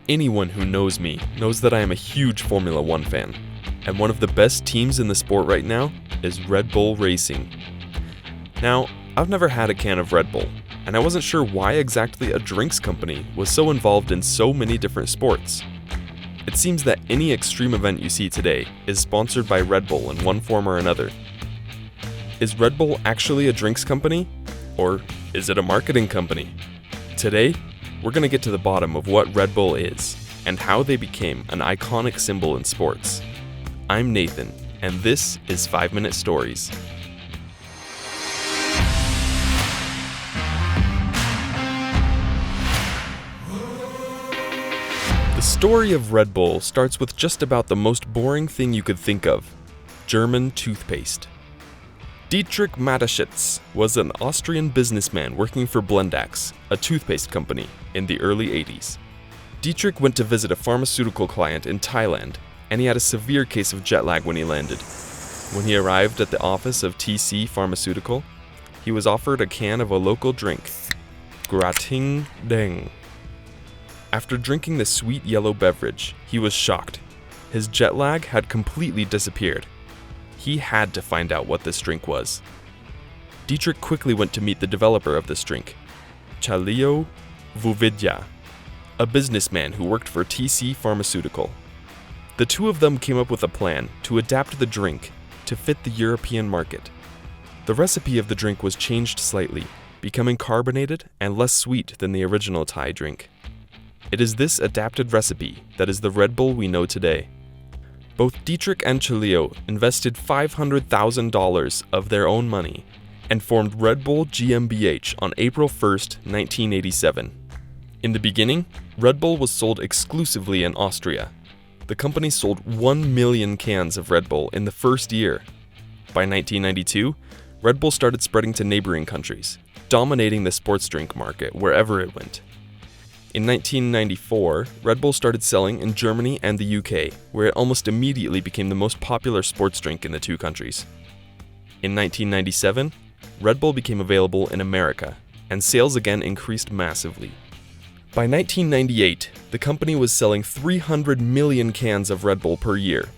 Anyone who knows me knows that I am a huge Formula One fan, and one of the best teams in the sport right now is Red Bull Racing. Now, I've never had a can of Red Bull, and I wasn't sure why exactly a drinks company was so involved in so many different sports. It seems that any extreme event you see today is sponsored by Red Bull in one form or another. Is Red Bull actually a drinks company? Or is it a marketing company? Today, we're going to get to the bottom of what Red Bull is and how they became an iconic symbol in sports. I'm Nathan, and this is 5 Minute Stories. The story of Red Bull starts with just about the most boring thing you could think of: German toothpaste. Dietrich Mateschitz was an Austrian businessman working for Blendax, a toothpaste company, in the early 80s. Dietrich went to visit a pharmaceutical client in Thailand, and he had a severe case of jet lag when he landed. When he arrived at the office of TC Pharmaceutical, he was offered a can of a local drink, Grating Deng. After drinking the sweet yellow beverage, he was shocked. His jet lag had completely disappeared. He had to find out what this drink was. Dietrich quickly went to meet the developer of this drink, Chalio Vuvidya, a businessman who worked for TC Pharmaceutical. The two of them came up with a plan to adapt the drink to fit the European market. The recipe of the drink was changed slightly, becoming carbonated and less sweet than the original Thai drink. It is this adapted recipe that is the Red Bull we know today. Both Dietrich and Chalio invested $500,000 of their own money and formed Red Bull GmbH on April 1st, 1987. In the beginning, Red Bull was sold exclusively in Austria. The company sold 1 million cans of Red Bull in the first year. By 1992, Red Bull started spreading to neighboring countries, dominating the sports drink market wherever it went. In 1994, Red Bull started selling in Germany and the UK, where it almost immediately became the most popular sports drink in the two countries. In 1997, Red Bull became available in America, and sales again increased massively. By 1998, the company was selling 300 million cans of Red Bull per year.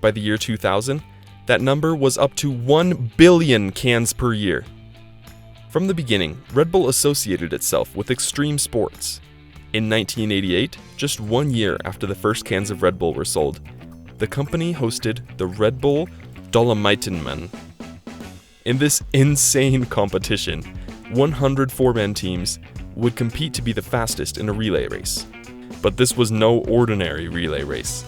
By the year 2000, that number was up to 1 billion cans per year. From the beginning, Red Bull associated itself with extreme sports. In 1988, just 1 year after the first cans of Red Bull were sold, the company hosted the Red Bull Dolomitenrennen. In this insane competition, 100 four-man teams would compete to be the fastest in a relay race. But this was no ordinary relay race.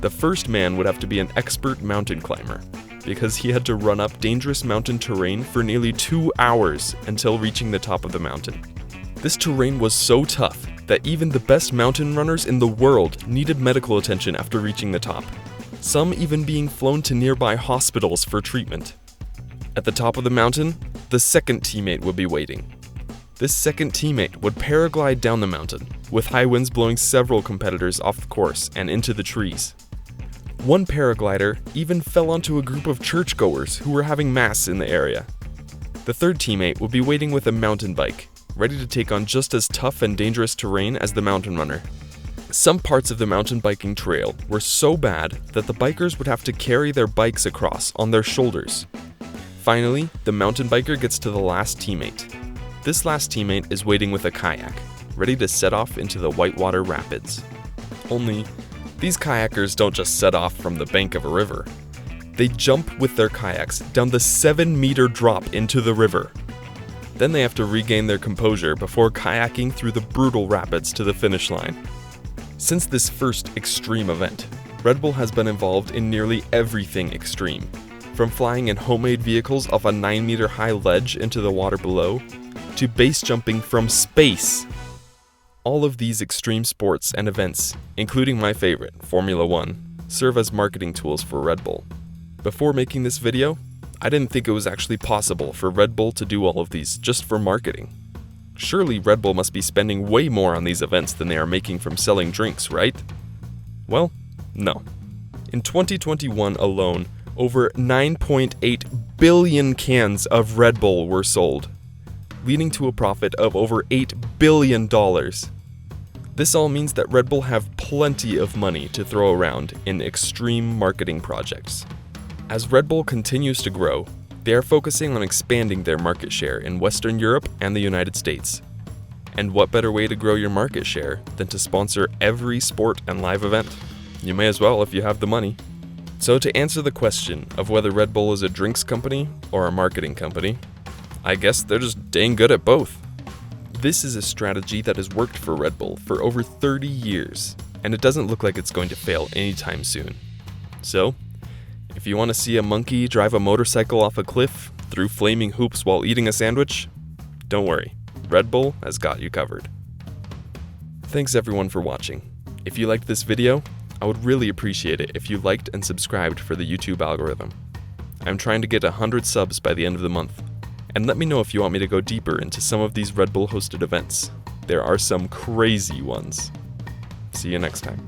The first man would have to be an expert mountain climber, because he had to run up dangerous mountain terrain for nearly 2 hours until reaching the top of the mountain. This terrain was so tough that even the best mountain runners in the world needed medical attention after reaching the top, some even being flown to nearby hospitals for treatment. At the top of the mountain, the second teammate would be waiting. This second teammate would paraglide down the mountain, with high winds blowing several competitors off the course and into the trees. One paraglider even fell onto a group of churchgoers who were having mass in the area. The third teammate would be waiting with a mountain bike, ready to take on just as tough and dangerous terrain as the mountain runner. Some parts of the mountain biking trail were so bad that the bikers would have to carry their bikes across on their shoulders. Finally, the mountain biker gets to the last teammate. This last teammate is waiting with a kayak, ready to set off into the whitewater rapids. Only, these kayakers don't just set off from the bank of a river. They jump with their kayaks down the 7-meter drop into the river. Then they have to regain their composure before kayaking through the brutal rapids to the finish line. Since this first extreme event, Red Bull has been involved in nearly everything extreme, from flying in homemade vehicles off a 9-meter high ledge into the water below, to base jumping from space. All of these extreme sports and events, including my favorite, Formula One, serve as marketing tools for Red Bull. Before making this video, I didn't think it was actually possible for Red Bull to do all of these just for marketing. Surely Red Bull must be spending way more on these events than they are making from selling drinks, right? Well, no. In 2021 alone, over 9.8 billion cans of Red Bull were sold, leading to a profit of over $8 billion. This all means that Red Bull have plenty of money to throw around in extreme marketing projects. As Red Bull continues to grow, they are focusing on expanding their market share in Western Europe and the United States. And what better way to grow your market share than to sponsor every sport and live event? You may as well if you have the money. So to answer the question of whether Red Bull is a drinks company or a marketing company, I guess they're just dang good at both. This is a strategy that has worked for Red Bull for over 30 years, and it doesn't look like it's going to fail anytime soon. So, if you want to see a monkey drive a motorcycle off a cliff through flaming hoops while eating a sandwich, don't worry, Red Bull has got you covered. Thanks everyone for watching. If you liked this video, I would really appreciate it if you liked and subscribed for the YouTube algorithm. I'm trying to get 100 subs by the end of the month. And let me know if you want me to go deeper into some of these Red Bull hosted events. There are some crazy ones. See you next time.